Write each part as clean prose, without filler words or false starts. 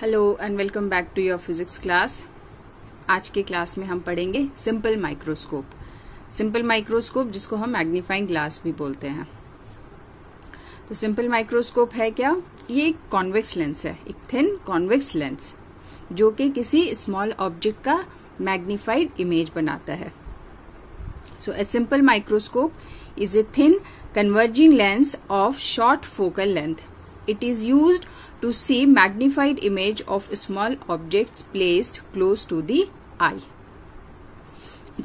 Hello and welcome back to your physics class. आज के class में हम पढ़ेंगे सिंपल माइक्रोस्कोप। सिंपल माइक्रोस्कोप जिसको हम मैग्नीफाइंग ग्लास भी बोलते हैं। तो सिंपल माइक्रोस्कोप है क्या? ये एक कॉन्वेक्स लेंस है, एक थिन कॉन्वेक्स लेंस जो कि किसी स्मॉल ऑब्जेक्ट का मैग्नीफाइड इमेज बनाता है। So a simple microscope is a thin converging lens of short focal length. It is used to see magnified image of small objects placed close to the eye.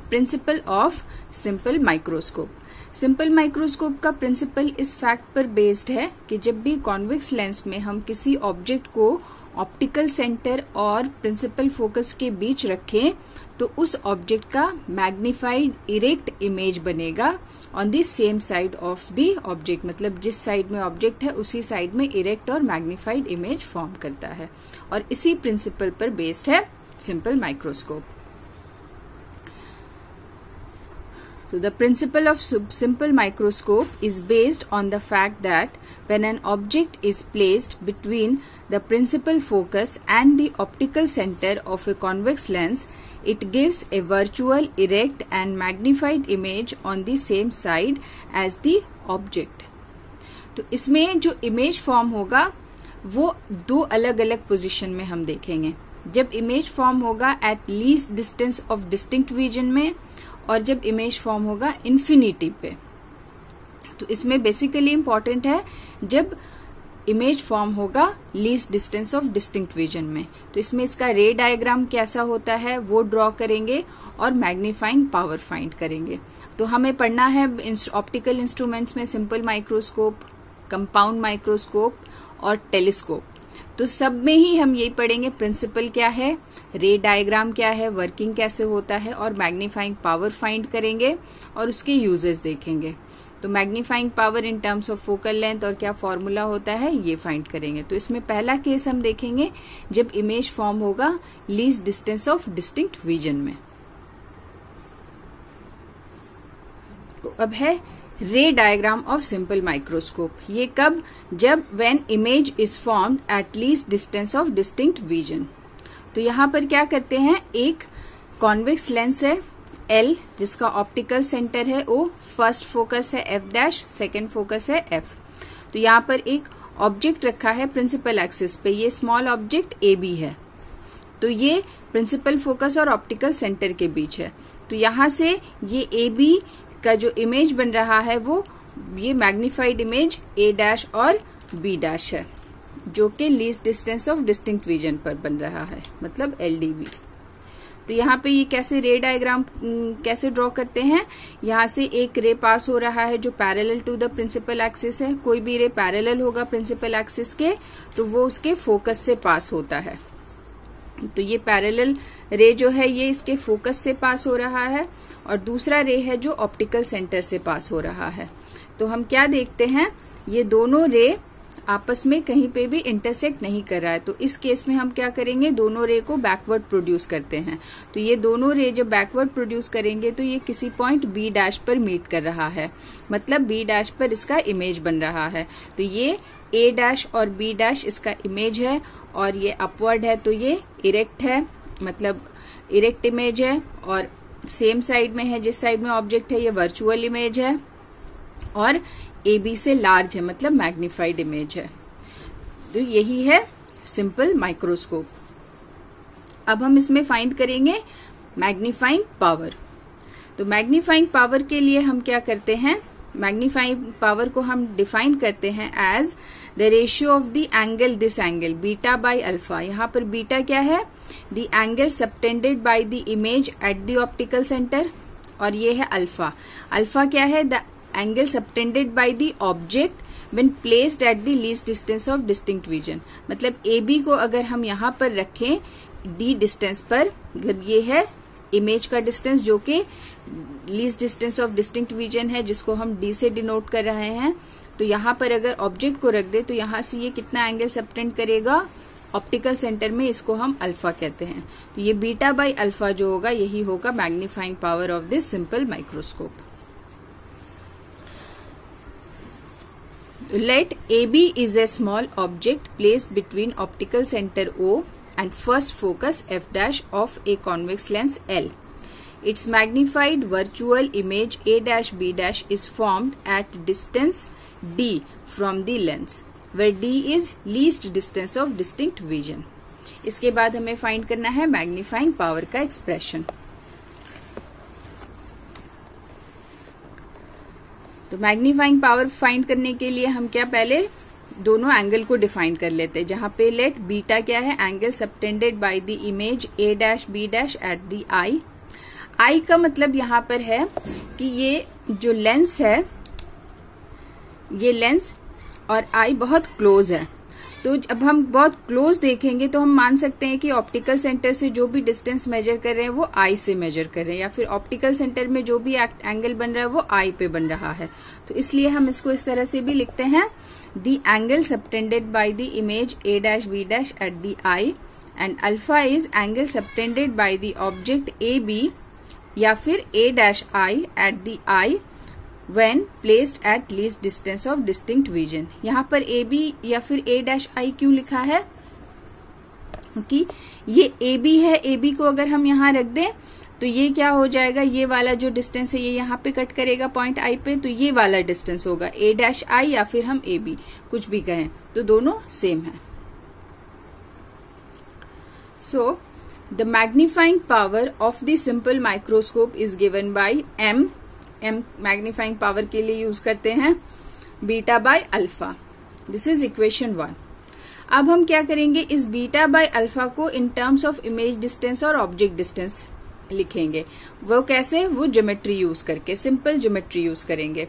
Principle of simple microscope. Simple microscope का principal इस fact पर based है कि जब भी convex lens में हम किसी ऑब्जेक्ट को ऑप्टिकल सेंटर और प्रिंसिपल फोकस के बीच रखें तो उस ऑब्जेक्ट का मैग्नीफाइड इरेक्ट इमेज बनेगा on the same side of the object. मतलब जिस साइड में ऑब्जेक्ट है उसी साइड में इरेक्ट और मैग्नीफाइड इमेज फॉर्म करता है, और इसी प्रिंसिपल पर बेस्ड है simple microscope. So the principle of simple microscope is based on the fact that when an object is placed between the principal focus and the optical center of a convex lens, it gives a virtual, erect and magnified image on the same side as the object. तो इसमें जो image form होगा वो दो अलग अलग position में हम देखेंगे। जब इमेज फॉर्म होगा at least distance of distinct vision में, और जब इमेज फॉर्म होगा इन्फिनिटी पे। तो इसमें बेसिकली इंपॉर्टेंट है जब इमेज फॉर्म होगा least distance of distinct vision में। तो इसमें इसका रे डायग्राम कैसा होता है वो ड्रॉ करेंगे और मैग्नीफाइंग पावर फाइंड करेंगे। तो हमें पढ़ना है ऑप्टिकल इंस्ट्रूमेंट्स में सिंपल माइक्रोस्कोप, कंपाउंड माइक्रोस्कोप और टेलीस्कोप। तो सब में ही हम यही पढ़ेंगे प्रिंसिपल क्या है, रे डायग्राम क्या है, वर्किंग कैसे होता है, और मैग्नीफाइंग पावर फाइंड करेंगे और उसके यूजेस देखेंगे। तो magnifying power in terms of focal length और क्या फॉर्मूला होता है ये फाइंड करेंगे। तो इसमें पहला केस हम देखेंगे जब इमेज फॉर्म होगा least distance of distinct vision में। तो अब है रे डायग्राम ऑफ सिंपल माइक्रोस्कोप। ये कब? जब when image is formed at least distance of distinct vision. तो यहाँ पर क्या करते हैं, एक कॉन्वेक्स लेंस है L जिसका ऑप्टिकल सेंटर है O, फर्स्ट फोकस है F', सेकेंड फोकस है F। तो यहाँ पर एक ऑब्जेक्ट रखा है प्रिंसिपल एक्सिस पे, ये स्मॉल ऑब्जेक्ट AB है। तो ये प्रिंसिपल फोकस और ऑप्टिकल सेंटर के बीच है। तो यहाँ से ये AB का जो इमेज बन रहा है वो ये मैग्नीफाइड इमेज A' और B' है, जो कि least distance of distinct vision पर बन रहा है, मतलब LDB। तो यहाँ पे ये कैसे रे डायग्राम कैसे ड्रॉ करते हैं, यहाँ से एक रे पास हो रहा है जो parallel to the principal axis है। कोई भी रे पैरेलल होगा प्रिंसिपल एक्सिस के तो वो उसके फोकस से पास होता है। तो ये पैरेलल रे जो है ये इसके फोकस से पास हो रहा है, और दूसरा रे है जो ऑप्टिकल सेंटर से पास हो रहा है। तो हम क्या देखते हैं, ये दोनों रे आपस में कहीं पे भी इंटरसेक्ट नहीं कर रहा है। तो इस केस में हम क्या करेंगे, दोनों रे को बैकवर्ड प्रोड्यूस करते हैं। तो ये दोनों रे जब बैकवर्ड प्रोड्यूस करेंगे तो ये किसी पॉइंट B' पर मीट कर रहा है, मतलब B' पर इसका इमेज बन रहा है। तो ये A' और B' इसका इमेज है, और ये अपवर्ड है तो ये इरेक्ट है, मतलब इरेक्ट इमेज है, और सेम साइड में है जिस साइड में ऑब्जेक्ट है ये वर्चुअल इमेज है, और AB से लार्ज है मतलब मैग्नीफाइड इमेज है। तो यही है सिंपल माइक्रोस्कोप। अब हम इसमें फाइंड करेंगे मैग्नीफाइंग पावर। तो मैग्नीफाइंग पावर के लिए हम क्या करते हैं, मैग्नीफाइंग पावर को हम डिफाइन करते हैं as the ratio of the angle, this angle beta by alpha. यहाँ पर बीटा क्या है, the angle subtended by the image at the optical centre, और ये है अल्फा। अल्फा क्या है, the angle subtended by the object when placed at the least distance of distinct vision. मतलब AB को अगर हम यहाँ पर रखें D डिस्टेंस पर, मतलब ये है इमेज का डिस्टेंस जो कि least distance of distinct vision है, जिसको हम D से डिनोट कर रहे हैं। तो यहाँ पर अगर ऑब्जेक्ट को रख दे तो यहाँ से ये कितना एंगल सबटेंड करेगा ऑप्टिकल सेंटर में, इसको हम अल्फा कहते हैं। तो ये बीटा बाय अल्फा जो होगा यही होगा magnifying power of this simple microscope. Let A B is a small object placed between optical centre O and first focus f dash of a convex lens L. Its magnified virtual image A dash B dash is formed at distance D from the lens, where D is least distance of distinct vision. इसके बाद हमें find करना है magnifying power का expression. तो magnifying power find करने के लिए हम क्या पहले दोनों एंगल को डिफाइन कर लेते हैं, जहां पे लेट बीटा क्या है, angle subtended by the image A dash B dash at the eye. Eye का मतलब यहां पर है कि ये जो लेंस है, ये लेंस और आई बहुत क्लोज है। तो जब हम बहुत क्लोज देखेंगे तो हम मान सकते हैं कि ऑप्टिकल सेंटर से जो भी डिस्टेंस मेजर कर रहे हैं वो आई से मेजर कर रहे हैं, या फिर ऑप्टिकल सेंटर में जो भी एंगल बन रहा है वो आई पे बन रहा है। तो इसलिए हम इसको इस तरह से भी लिखते हैं, the angle subtended by the image A dash B dash at the I and alpha is angle subtended by the object AB या फिर A dash I eight the I when placed at least distance of distinct vision। यहाँ पर AB या फिर A dash I क्यों लिखा है, क्योंकि ये AB है, AB को अगर हम यहाँ रख दें तो ये क्या हो जाएगा, ये वाला जो डिस्टेंस है ये यहाँ पे कट करेगा पॉइंट I पे, तो ये वाला डिस्टेंस होगा A डैश I या फिर हम AB कुछ भी कहें, तो दोनों सेम है। So the magnifying power of the simple microscope is given by M magnifying power के लिए यूज करते हैं beta by alpha. This is equation 1। अब हम क्या करेंगे, इस बीटा बाय अल्फा को इन टर्म्स ऑफ इमेज डिस्टेंस और ऑब्जेक्ट डिस्टेंस लिखेंगे। वो कैसे, वो ज्योमेट्री यूज करके, सिंपल ज्योमेट्री यूज करेंगे।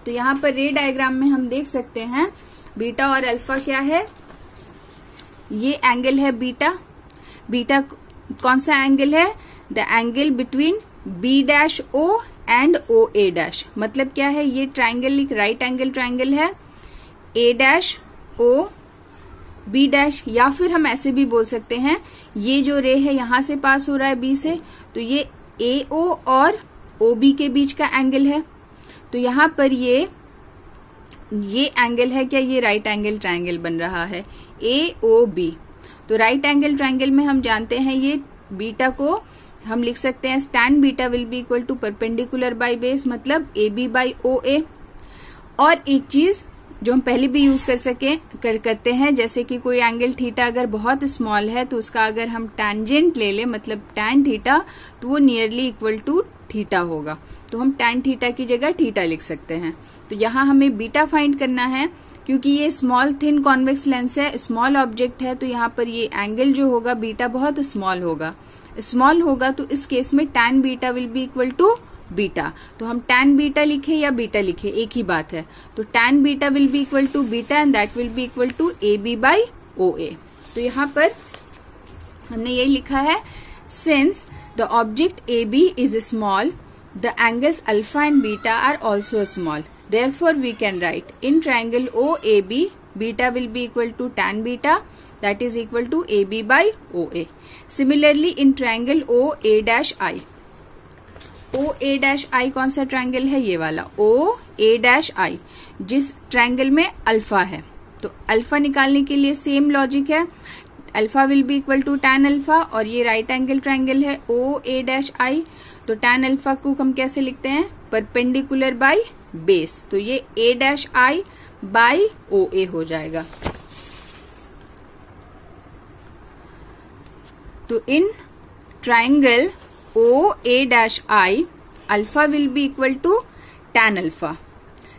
तो यहाँ पर रे डायग्राम में हम देख सकते हैं बीटा और अल्फा क्या है, ये एंगल है बीटा। बीटा कौन सा एंगल है, the angle between B dash O and OA dash. मतलब क्या है, ये ट्राइंगल एक राइट एंगल ट्राइंगल है, A dash O B dash, या फिर हम ऐसे भी बोल सकते हैं ये जो रे है यहां से पास हो रहा है B से, तो ये AO और OB के बीच का एंगल है। तो यहां पर ये एंगल है क्या, ये राइट एंगल ट्राइंगल बन रहा है AOB। तो राइट एंगल ट्राइंगल में हम जानते हैं ये बीटा को हम लिख सकते हैं tan beta will be equal to perpendicular by base, मतलब AB बाय OA। और एक चीज जो हम पहले भी यूज करते हैं, जैसे कि कोई एंगल थीटा अगर बहुत स्मॉल है तो उसका अगर हम टेंजेंट ले लें, मतलब tan थीटा, तो वो नियरली इक्वल टू थीटा होगा। तो हम tan थीटा की जगह थीटा लिख सकते हैं। तो यहाँ हमें बीटा फाइंड करना है, क्योंकि ये स्मॉल थिन कॉन्वेक्स लेंस है, स्मॉल ऑब्जेक्ट है, तो यहाँ पर ये एंगल जो होगा बीटा बहुत स्मॉल होगा। तो इस केस में tan beta will be equal to beta. तो हम tan बीटा लिखे या बीटा लिखे एक ही बात है। तो tan beta will be equal to beta and that will be equal to AB by OA। तो यहाँ पर हमने यही लिखा है, since the object AB is small, the angles alpha and beta are also small, therefore we can write in triangle OAB beta will be equal to tan beta, that is equal to AB by OA. Similarly, in triangle OA dash I, OA dash I कौन सा triangle है, ये वाला OA dash I, जिस triangle में alpha है। तो alpha निकालने के लिए सेम लॉजिक है, alpha will be equal to tan alpha, और ये राइट एंगल ट्रायंगल है OA dash I। तो tan अल्फा को हम कैसे लिखते हैं, परपेंडिकुलर बाय बेस, तो ये A dash I by OA हो जाएगा। तो in triangle OA dash I, alpha will be equal to tan alpha,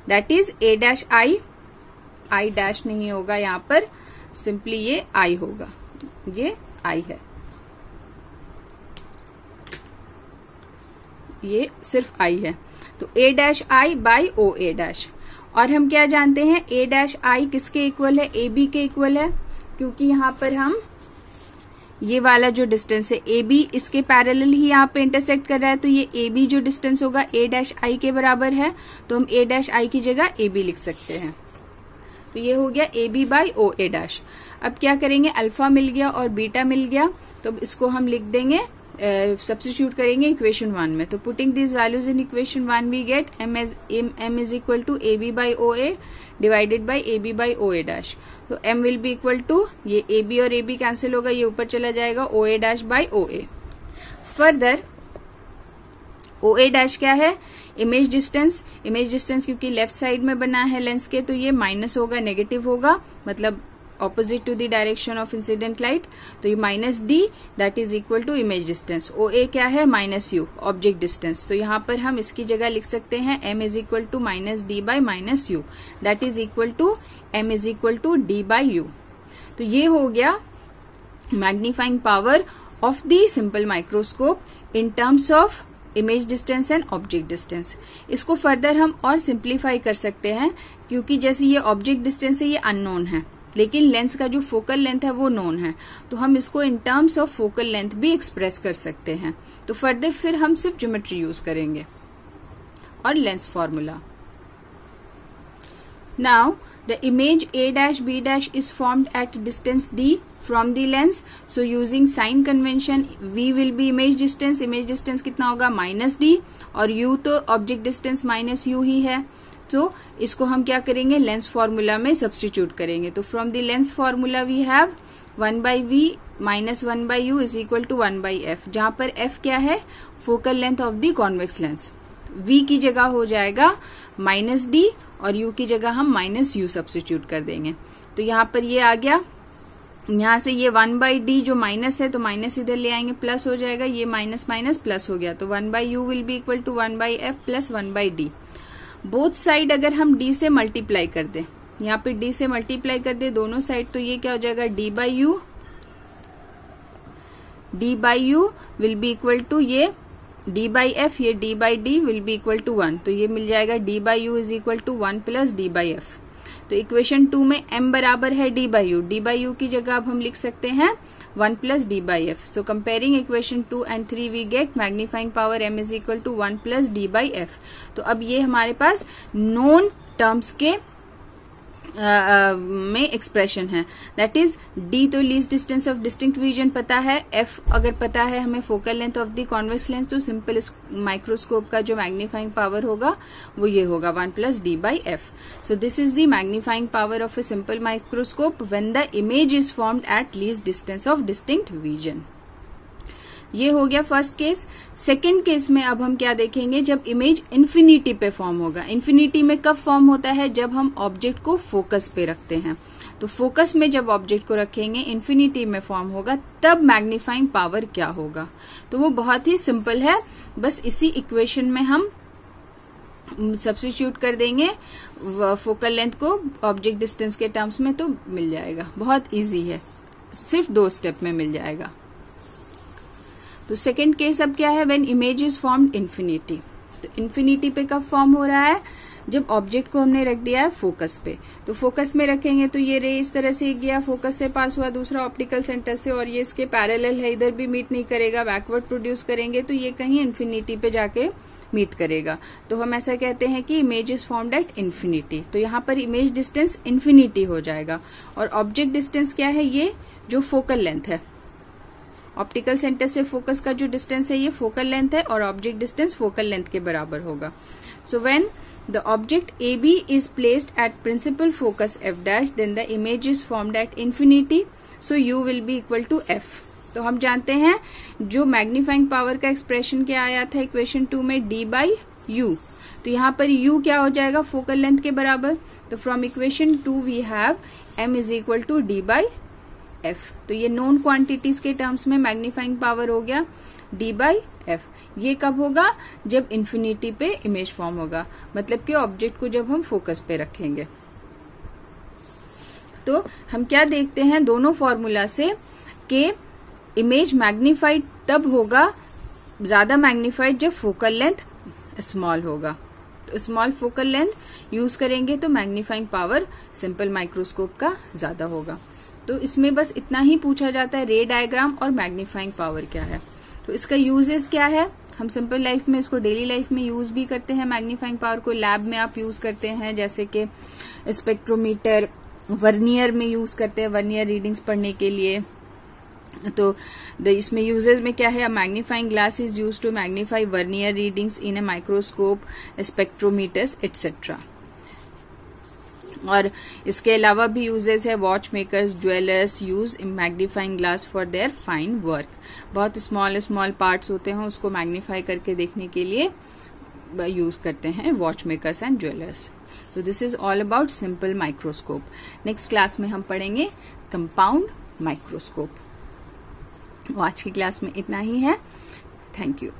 that is A dash I dash नहीं होगा यहाँ पर, सिंपली ये I होगा, ये I है, ये सिर्फ I है। तो A dash I by OA dash. और हम क्या जानते हैं, A dash I किसके इक्वल है, AB के इक्वल है, क्योंकि यहाँ पर हम ये वाला जो डिस्टेंस है AB इसके पैरेलल ही यहाँ पे इंटरसेक्ट कर रहा है, तो ये AB जो डिस्टेंस होगा A डैश I के बराबर है, तो हम A डैश I की जगह AB लिख सकते हैं। तो ये हो गया AB बाय OA डैश। अब क्या करेंगे, अल्फा मिल गया और बीटा मिल गया, तो इसको हम लिख देंगे सब्स्टिट्यूट करेंगे इक्वेशन 1 में। तो putting this values in equation 1 we get m is equal to AB by OA divided by AB by OA dash. तो m will be equal to, ये AB और AB कैंसिल होगा, ये ऊपर चला जाएगा, OA dash by OA। Further OA dash क्या है, इमेज डिस्टेंस। इमेज डिस्टेंस क्योंकि लेफ्ट साइड में बना है लेंस के, तो ये माइनस होगा, नेगेटिव होगा, मतलब opposite to the direction of incident light. तो ये minus D that is equal to image distance. OA क्या है, माइनस यू, ऑब्जेक्ट डिस्टेंस। तो यहाँ पर हम इसकी जगह लिख सकते हैं m is equal to minus D by minus U that is equal to m is equal to D by U. तो ये हो गया magnifying power of the simple microscope in terms of image distance and object distance. इसको further हम और simplify कर सकते हैं, क्योंकि जैसे ये ऑब्जेक्ट डिस्टेंस है, ये अननोन है, लेकिन लेंस का जो फोकल लेंथ है वो नोन है, तो हम इसको इन टर्म्स ऑफ फोकल लेंथ भी एक्सप्रेस कर सकते हैं। तो फर्दर फिर हम सिर्फ ज्योमेट्री यूज करेंगे और lens formula. Now the image A dash B dash is formed at distance D from the lens. So using sign convention, V will be image distance. Image distance कितना होगा, minus D, और U तो object distance minus U ही है। तो इसको हम क्या करेंगे, लेंस फॉर्मूला में सब्स्टिट्यूट करेंगे। तो from the lens formula we have 1 by V minus 1 by U is equal to 1 by F, जहां पर F क्या है, focal length of the convex lens. V की जगह हो जाएगा माइनस D और U की जगह हम माइनस U सब्स्टिट्यूट कर देंगे। तो यहाँ पर ये आ गया, यहाँ से ये 1 by D जो माइनस है, तो माइनस इधर ले आएंगे, प्लस हो जाएगा, ये माइनस माइनस प्लस हो गया। तो 1 by U will be equal to 1 by F plus 1 by D। Both side अगर हम D से मल्टीप्लाई कर दे, यहाँ पे D से मल्टीप्लाई कर दे दोनों साइड, तो ये क्या हो जाएगा, D by U will be equal to ये D by F, ये D by D will be equal to 1। तो ये मिल जाएगा D by U is equal to 1 plus D by F। तो इक्वेशन 2 में m बराबर है D by U, D by U की जगह अब हम लिख सकते हैं 1 प्लस D by F। तो comparing equation 2 and 3 we get magnifying power m is equal to 1 plus D by F। तो अब ये हमारे पास नोन टर्म्स के में एक्सप्रेशन है, दैट इज D तो least distance of distinct vision पता है, F अगर पता है हमें focal length of the convex lens, तो सिंपल माइक्रोस्कोप का जो मैग्नीफाइंग पावर होगा वो ये होगा 1 plus D by F। So this is the magnifying power of A simple microscope when the image is formed at least distance of distinct vision. ये हो गया फर्स्ट केस। सेकेंड केस में अब हम क्या देखेंगे, जब इमेज इन्फिनिटी पे फॉर्म होगा। इन्फिनिटी में कब फॉर्म होता है, जब हम ऑब्जेक्ट को फोकस पे रखते हैं। तो फोकस में जब ऑब्जेक्ट को रखेंगे, इन्फिनिटी में फॉर्म होगा, तब मैग्नीफाइंग पावर क्या होगा। तो वो बहुत ही सिंपल है, बस इसी इक्वेशन में हम सब्स्टिट्यूट कर देंगे फोकल लेंथ को ऑब्जेक्ट डिस्टेंस के टर्म्स में, तो मिल जाएगा। बहुत इजी है, सिर्फ 2 स्टेप में मिल जाएगा। तो सेकेंड केस अब क्या है, when image is formed infinity. तो इन्फिनिटी पे कब फॉर्म हो रहा है, जब ऑब्जेक्ट को हमने रख दिया है फोकस पे। तो फोकस में रखेंगे तो ये रे इस तरह से गया, फोकस से पास हुआ, दूसरा ऑप्टिकल सेंटर से, और ये इसके पैरेलल है, इधर भी मीट नहीं करेगा, बैकवर्ड प्रोड्यूस करेंगे तो ये कहीं इन्फिनिटी पे जाके मीट करेगा। तो हम ऐसा कहते हैं कि image is formed at infinity. तो यहाँ पर इमेज डिस्टेंस इन्फिनिटी हो जाएगा, और ऑब्जेक्ट डिस्टेंस क्या है, ये जो फोकल लेंथ है, ऑप्टिकल सेंटर से फोकस का जो डिस्टेंस है ये फोकल लेंथ है, और ऑब्जेक्ट डिस्टेंस फोकल लेंथ के बराबर होगा। So when the object AB is placed at principal focus F dash, then the image is formed at infinity, so U will be equal to F। तो हम जानते हैं जो मैग्नीफाइंग पावर का expression क्या आया था इक्वेशन 2 में, D by U। तो यहाँ पर U क्या हो जाएगा, फोकल लेंथ के बराबर। तो from equation 2 we have M is equal to D by F। तो ये नोन क्वांटिटीज के टर्म्स में मैग्नीफाइंग पावर हो गया D by F। ये कब होगा, जब इन्फिनिटी पे इमेज फॉर्म होगा, मतलब कि ऑब्जेक्ट को जब हम फोकस पे रखेंगे। तो हम क्या देखते हैं दोनों फॉर्मूला से कि इमेज मैग्नीफाइड तब होगा, ज्यादा मैग्नीफाइड, जब फोकल लेंथ स्मॉल होगा। तो स्मॉल फोकल लेंथ यूज करेंगे तो मैग्नीफाइंग पावर सिंपल माइक्रोस्कोप का ज्यादा होगा। तो इसमें बस इतना ही पूछा जाता है, रे डायग्राम और मैग्नीफाइंग पावर क्या है। तो इसका यूजेस क्या है, हम सिंपल लाइफ में इसको डेली लाइफ में यूज भी करते हैं मैग्नीफाइंग पावर को। लैब में आप यूज करते हैं, जैसे कि स्पेक्ट्रोमीटर, वर्नियर में यूज करते हैं वर्नियर रीडिंग्स पढ़ने के लिए, तो इसमें यूजेस में क्या है, a magnifying glass is used to magnify vernier readings in a microscope, spectrometers etcetera. और इसके अलावा भी यूजेस है, watch makers, jewellers use magnifying glass for their fine work. बहुत स्मॉल पार्ट्स होते हैं, उसको मैग्नीफाई करके देखने के लिए यूज करते हैं वॉच मेकर्स एंड ज्वेलर्स। तो this is all about simple microscope. Next class में हम पढ़ेंगे कंपाउंड माइक्रोस्कोप। आज की क्लास में इतना ही है। Thank you.